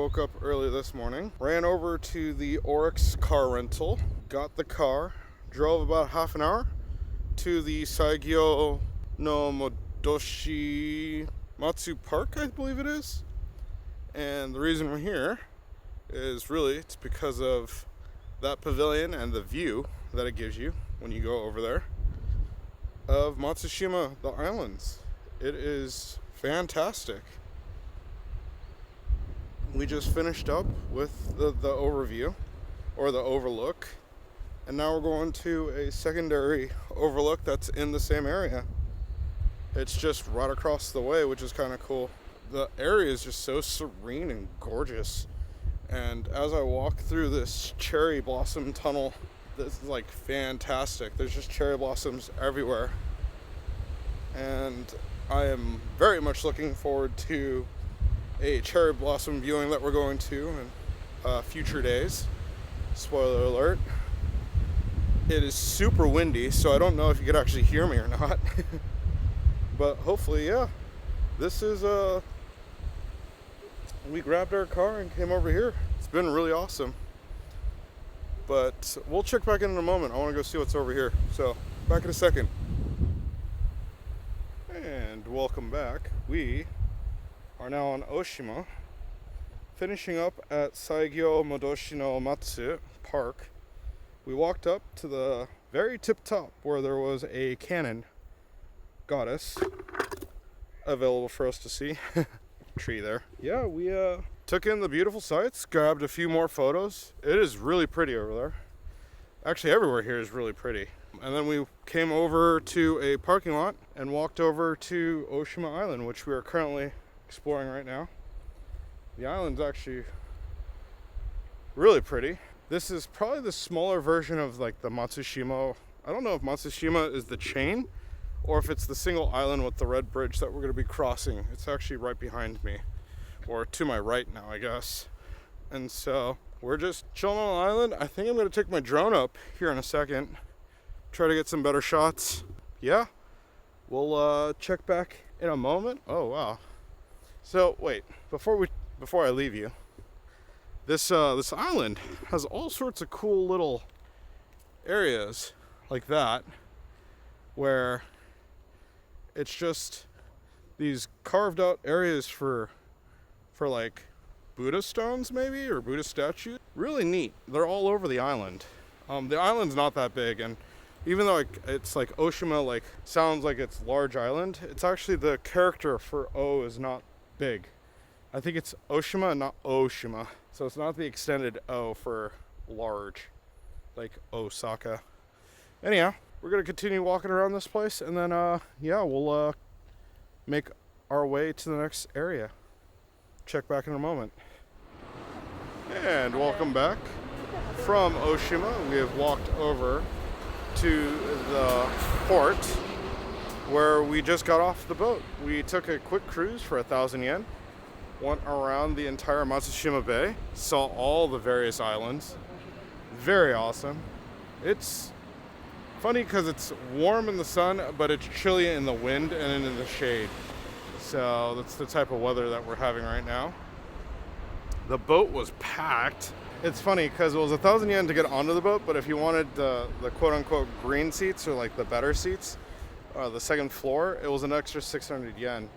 woke up early this morning, ran over to the Orix car rental, got the car, drove about half an hour to the Saigyo Modoshi Matsu Park, I believe it is. And the reason we're here is really it's because of that pavilion and the view that it gives you when you go over there of Matsushima, the islands. It is fantastic. We just finished up with the overview, or the overlook, and now we're going to a secondary overlook that's in the same area. It's just right across the way, which is kind of cool. The area is just so serene and gorgeous. And as I walk through this cherry blossom tunnel, this is like fantastic. There's just cherry blossoms everywhere. And I am very much looking forward to a cherry blossom viewing that we're going to in future days. Spoiler alert. It is super windy, so I don't know if you could actually hear me or not. But hopefully, yeah. This is, we grabbed our car and came over here. It's been really awesome. But we'll check back in a moment. I want to go see what's over here. So, back in a second. And welcome back. We are now on Ojima, finishing up at Saigyo Modoshi no Matsu Park. We walked up to the very tip top where there was a cannon goddess available for us to see. Tree there. Yeah, we took in the beautiful sights, grabbed a few more photos. It is really pretty over there. Actually, everywhere here is really pretty. And then we came over to a parking lot and walked over to Ojima Island, which we are currently exploring right now. The island's actually really pretty. This is probably the smaller version of like the Matsushima. I don't know if Matsushima is the chain or if it's the single island with the red bridge that we're going to be crossing. It's actually right behind me, or to my right now, I guess. And so we're just chilling on the island. I think I'm going to take my drone up here in a second, try to get some better shots. Yeah, we'll check back in a moment. Oh wow. So wait, before I leave you, this island has all sorts of cool little areas like that, where it's just these carved out areas for like Buddha stones maybe, or Buddha statues. Really neat. They're all over the island. The island's not that big, and even though it's like Ojima, like sounds like it's large island, it's actually the character for O is not big. I think it's Ojima, not Oshima. So it's not the extended O for large, like Osaka. Anyhow, we're gonna continue walking around this place, and then yeah, we'll make our way to the next area. Check back in a moment. And welcome back from Ojima. We have walked over to the port where we just got off the boat. We took a quick cruise for 1,000 yen, went around the entire Matsushima Bay, saw all the various islands. Very awesome. It's funny because it's warm in the sun, but it's chilly in the wind and in the shade. So that's the type of weather that we're having right now. The boat was packed. It's funny because it was 1,000 yen to get onto the boat, but if you wanted the quote-unquote green seats, or like the better seats, the second floor, it was an extra 600 yen.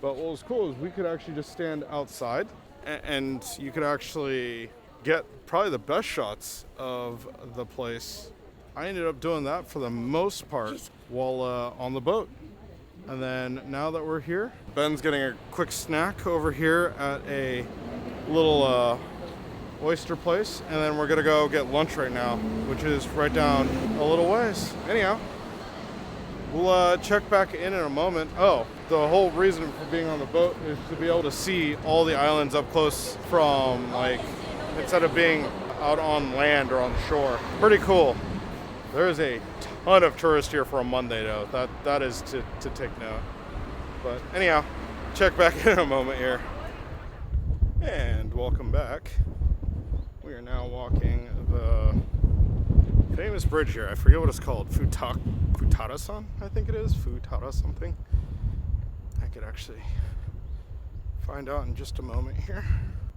But what was cool is we could actually just stand outside, and you could actually get probably the best shots of the place. I ended up doing that for the most part while on the boat. And then now that we're here, Ben's getting a quick snack over here at a little oyster place, and then we're gonna go get lunch right now, which is right down a little ways. Anyhow, we'll check back in a moment. Oh, the whole reason for being on the boat is to be able to see all the islands up close from, like, instead of being out on land or on the shore. Pretty cool. There's a ton of tourists here for a Monday, though. That is to take note. But anyhow, check back in a moment here. And welcome back. We are now walking the famous bridge here. I forget what it's called. Futada-san, I think it is. Futada something. I could actually find out in just a moment here.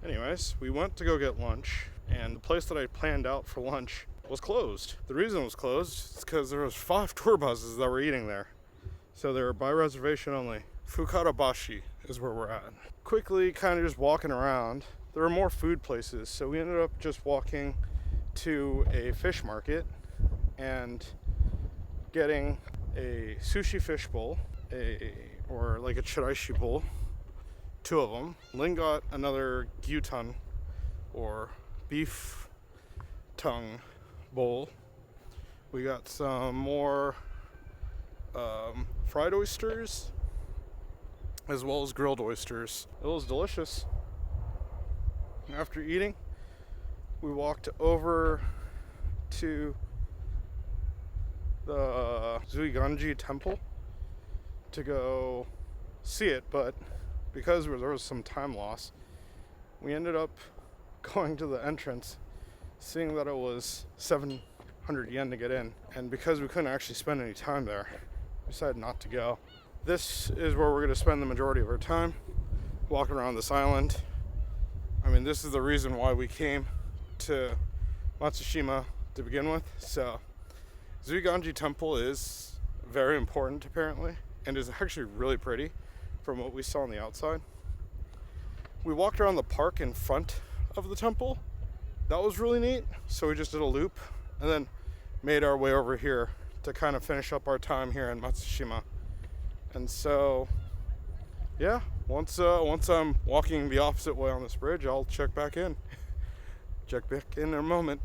Anyways, we went to go get lunch, and the place that I planned out for lunch was closed. The reason it was closed is because there was 5 tour buses that were eating there. So they were by reservation only. Fukarabashi is where we're at. Quickly kind of just walking around. There were more food places, so we ended up just walking to a fish market and getting a sushi fish bowl, or like a chiraishi bowl, 2 of them. Lynn got another gyutan, or beef tongue bowl. We got some more fried oysters, as well as grilled oysters. It was delicious. After eating, we walked over to the Zuiganji temple to go see it, but because there was some time loss, we ended up going to the entrance, seeing that it was 700 yen to get in, and because we couldn't actually spend any time there, we decided not to go. This is where we're going to spend the majority of our time, walking around this island. I mean, this is the reason why we came to Matsushima to begin with. So Zuiganji Temple is very important apparently, and is actually really pretty from what we saw on the outside. We walked around the park in front of the temple. That was really neat. So we just did a loop and then made our way over here to kind of finish up our time here in Matsushima. And so, yeah, once I'm walking the opposite way on this bridge, I'll check back in. Check back in a moment.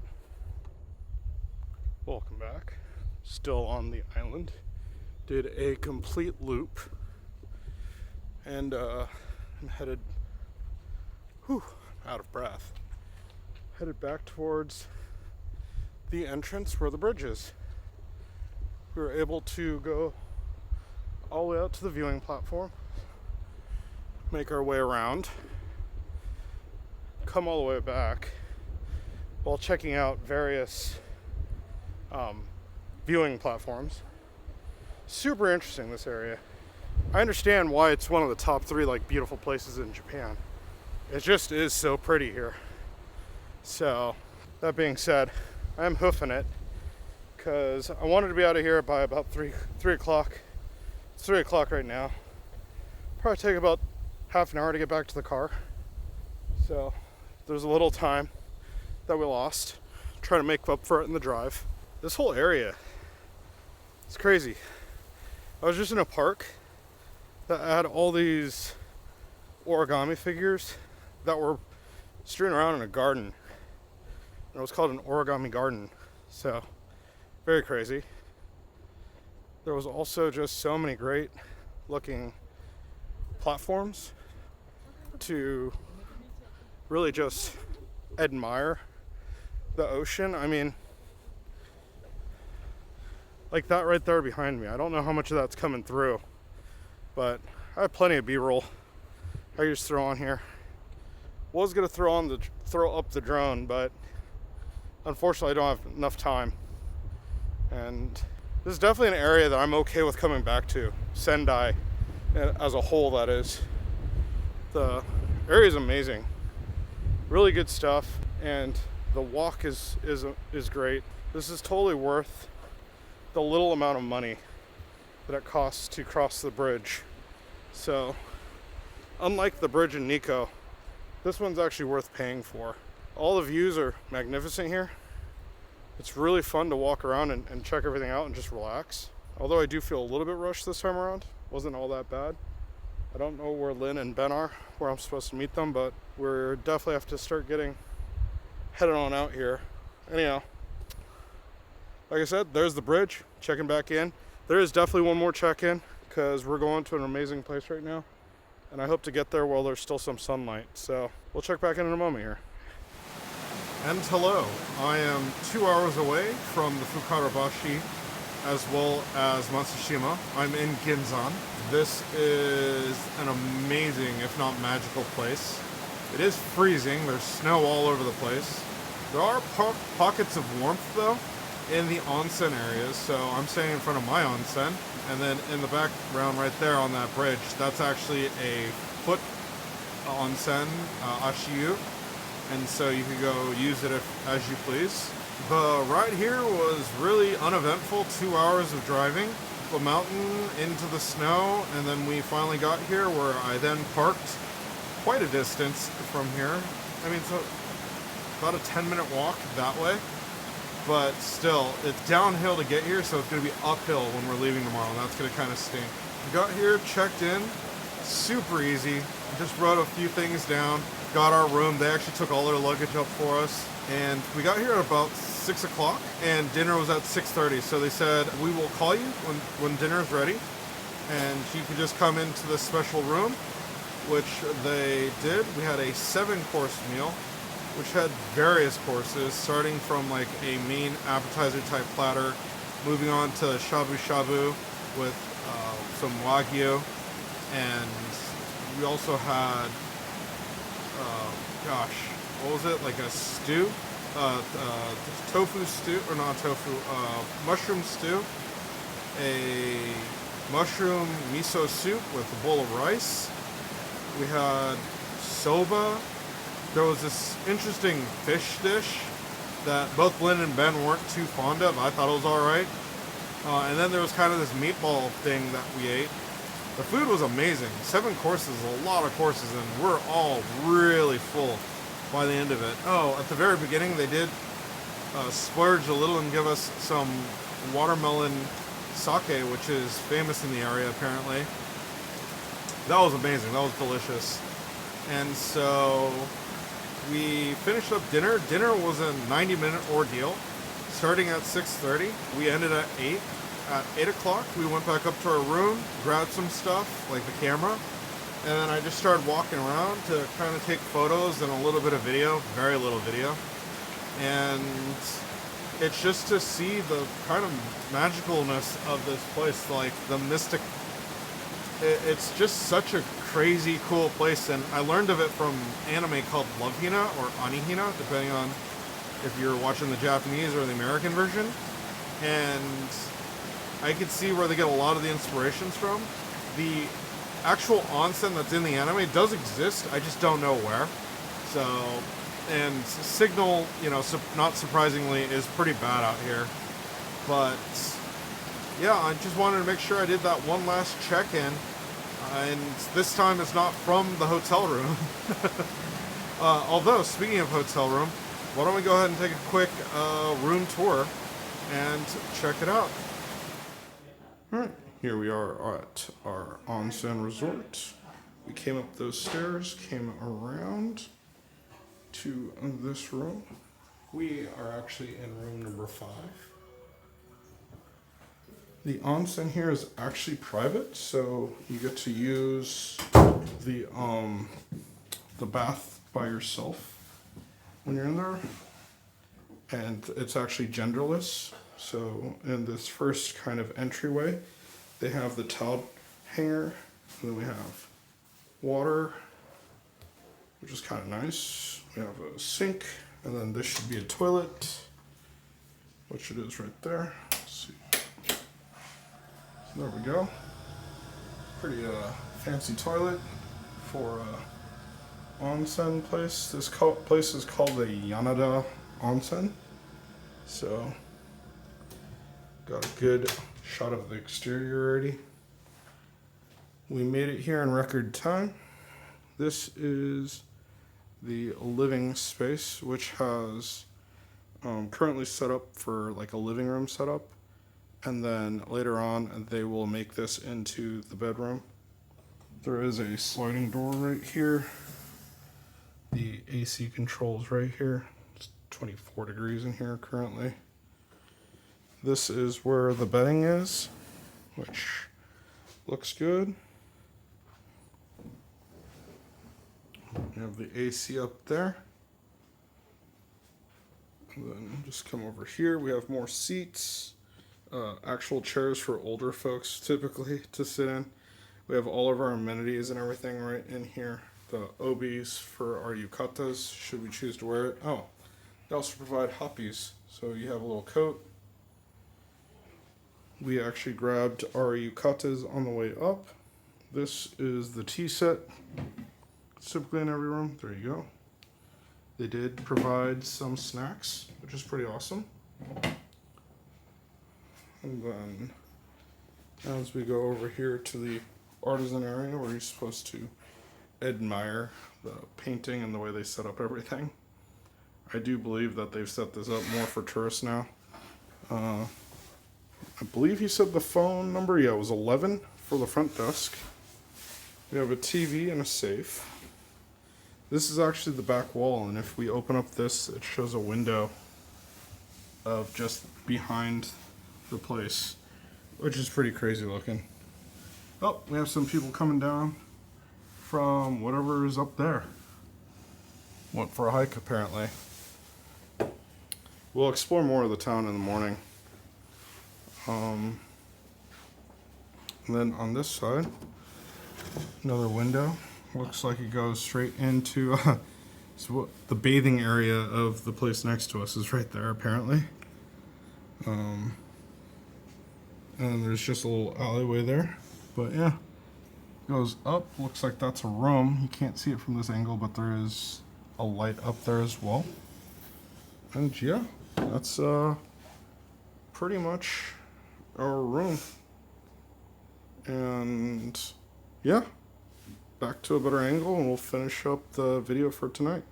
Welcome back. Still on the island. Did a complete loop. And I'm headed, out of breath. Headed back towards the entrance where the bridge is. We were able to go all the way out to the viewing platform, make our way around, come all the way back while checking out various viewing platforms. Super interesting, this area. I understand why it's one of the top 3 like beautiful places in Japan. It just is so pretty here. So that being said, I am hoofing it because I wanted to be out of here by about 3 o'clock. It's 3 o'clock right now. Probably take about half an hour to get back to the car. So there's a little time that we lost trying to make up for it in the drive. This whole area, it's crazy. I was just in a park that had all these origami figures that were strewn around in a garden. And it was called an origami garden. So, very crazy. There was also just so many great looking platforms to really just admire the ocean. I mean, like that right there behind me. I don't know how much of that's coming through, but I have plenty of B-roll I can just throw on here. Was gonna throw up the drone, but unfortunately I don't have enough time. And this is definitely an area that I'm okay with coming back to. Sendai, as a whole, that is. The area is amazing. Really good stuff, and the walk is great. This is totally worth the little amount of money that it costs to cross the bridge. So, unlike the bridge in Nikko, this one's actually worth paying for. All the views are magnificent here. It's really fun to walk around and check everything out and just relax. Although I do feel a little bit rushed this time around. Wasn't all that bad. I don't know where Lynn and Ben are, where I'm supposed to meet them, but we're definitely have to start heading on out here. Anyhow, like I said, there's the bridge, checking back in. There is definitely one more check-in because we're going to an amazing place right now. And I hope to get there while there's still some sunlight. So we'll check back in a moment here. And hello, I am 2 hours away from the Fukarabashi as well as Matsushima. I'm in Ginzan. This is an amazing, if not magical place. It is freezing, there's snow all over the place. There are pockets of warmth though in the onsen areas, so I'm staying in front of my onsen. And then in the background right there on that bridge, that's actually a foot onsen, Ashiyu, and so you could go use it as you please. The ride here was really uneventful. 2 hours of driving the mountain into the snow, and then we finally got here where I then parked quite a distance from here. I mean, so about a 10-minute walk that way, but still, it's downhill to get here, so it's going to be uphill when we're leaving tomorrow, and that's going to kind of stink. We got here, checked in, super easy. Just wrote a few things down, got our room. They actually took all their luggage up for us, and we got here at about 6 o'clock, and dinner was at 6:30. So they said, we will call you when dinner's ready, and you can just come into this special room, which they did. We had a 7-course meal, which had various courses, starting from like a main appetizer type platter, moving on to shabu shabu with some wagyu, and we also had, what was it, like a stew, tofu stew, or not tofu, mushroom stew, a mushroom miso soup with a bowl of rice. We had soba. There was this interesting fish dish that both Lynn and Ben weren't too fond of. I thought it was alright. And then there was kind of this meatball thing that we ate. The food was amazing. 7 courses, a lot of courses, and we're all really full by the end of it. Oh, at the very beginning they did splurge a little and give us some watermelon sake, which is famous in the area apparently. That was amazing. That was delicious. And so we finished up dinner. Dinner was a 90-minute ordeal, starting at 6:30. We ended at 8. At 8 o'clock, we went back up to our room, grabbed some stuff, like the camera, and then I just started walking around to kind of take photos and a little bit of video, very little video. And it's just to see the kind of magicalness of this place, like the mystic. It's just such a crazy, cool place, and I learned of it from anime called Love Hina or Anihina, depending on if you're watching the Japanese or the American version. And I could see where they get a lot of the inspirations from. The actual onsen that's in the anime does exist, I just don't know where. So, and signal, not surprisingly, is pretty bad out here. But yeah, I just wanted to make sure I did that one last check-in. And this time it's not from the hotel room. Although, speaking of hotel room, why don't we go ahead and take a quick room tour and check it out. Alright, here we are at our onsen resort. We came up those stairs, came around to this room. We are actually in room number 5. The onsen here is actually private, so you get to use the bath by yourself when you're in there. And it's actually genderless. So in this first kind of entryway, they have the towel hanger, and then we have water, which is kind of nice. We have a sink, and then this should be a toilet, which it is right there. Let's see. There we go. Pretty fancy toilet for onsen place. This place is called the Yanada Onsen. So, got a good shot of the exterior already. We made it here in record time. This is the living space, which has currently set up for like a living room setup. And then later on, they will make this into the bedroom. There is a sliding door right here. The AC controls right here. It's 24 degrees in here currently. This is where the bedding is, which looks good. We have the AC up there. And then just come over here. We have more seats. Actual chairs for older folks typically to sit in. We have all of our amenities and everything right in here. The obies for our yukatas, should we choose to wear it. Oh, they also provide hoppies, so you have a little coat. We actually grabbed our yukatas on the way up. This is the tea set. typically in every room. There you go. They did provide some snacks, which is pretty awesome. And then as we go over here to the artisan area where you're supposed to admire the painting and the way they set up everything. I do believe that they've set this up more for tourists now. I believe he said the phone number, yeah, it was 11 for the front desk. We have a TV and a safe. This is actually the back wall, and if we open up this, it shows a window of just behind the place, which is pretty crazy looking. Oh, we have some people coming down from whatever is up there. Went for a hike, apparently. We'll explore more of the town in the morning. And then on this side, another window. Looks like it goes straight into so the bathing area of the place next to us is right there, apparently. And there's just a little alleyway there. But yeah, goes up. Looks like that's a room. You can't see it from this angle, but there is a light up there as well. And yeah, that's pretty much our room. And yeah, back to a better angle and we'll finish up the video for tonight.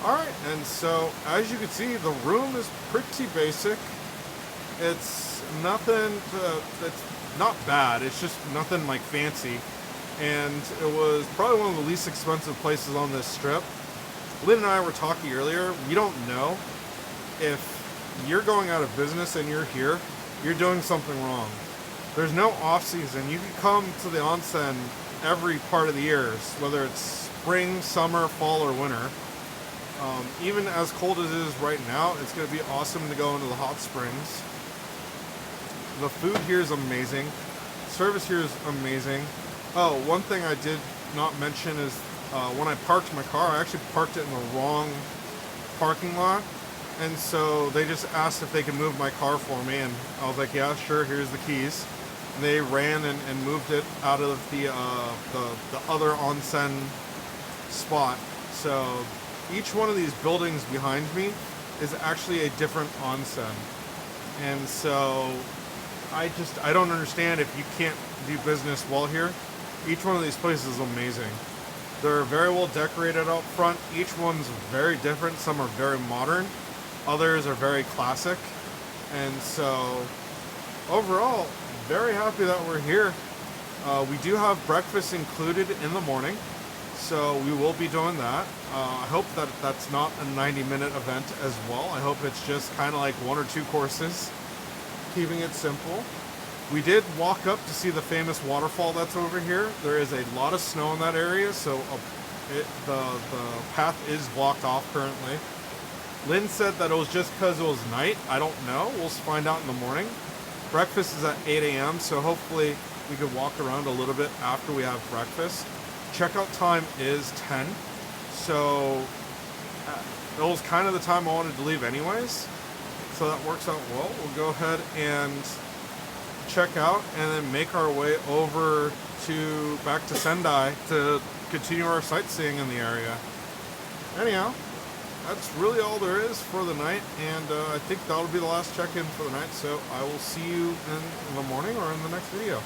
Alright, and so as you can see, the room is pretty basic. It's nothing, it's not bad, it's just nothing like fancy. And it was probably one of the least expensive places on this strip. Lynn and I were talking earlier, we don't know if you're going out of business and you're here, you're doing something wrong. There's no off season. You can come to the onsen every part of the year, whether it's spring, summer, fall, or winter. Even as cold as it is right now, it's going to be awesome to go into the hot springs. The food here is amazing. Service here is amazing. Oh, one thing I did not mention is when I parked my car, I actually parked it in the wrong parking lot. And so they just asked if they could move my car for me, and I was like, yeah, sure, here's the keys. And they ran and moved it out of the other onsen spot. So each one of these buildings behind me is actually a different onsen. And so I don't understand if you can't do business well here. Each one of these places is amazing. They're very well decorated out front. Each one's very different. Some are very modern. Others are very classic. And so overall, very happy that we're here. We do have breakfast included in the morning, so we will be doing that. I hope that that's not a 90-minute event as well. I hope it's just kind of like 1 or 2 courses, keeping it simple. We did walk up to see the famous waterfall that's over here. There is a lot of snow in that area, so the path is blocked off currently. Lynn said that it was just because it was night. I don't know. We'll find out in the morning. Breakfast is at 8 a.m., so hopefully we could walk around a little bit after we have breakfast. Checkout time is 10, so it was kind of the time I wanted to leave anyways, so that works out well. We'll go ahead and check out and then make our way over back to Sendai to continue our sightseeing in the area. Anyhow, that's really all there is for the night, and I think that'll be the last check-in for the night, so I will see you in the morning or in the next video.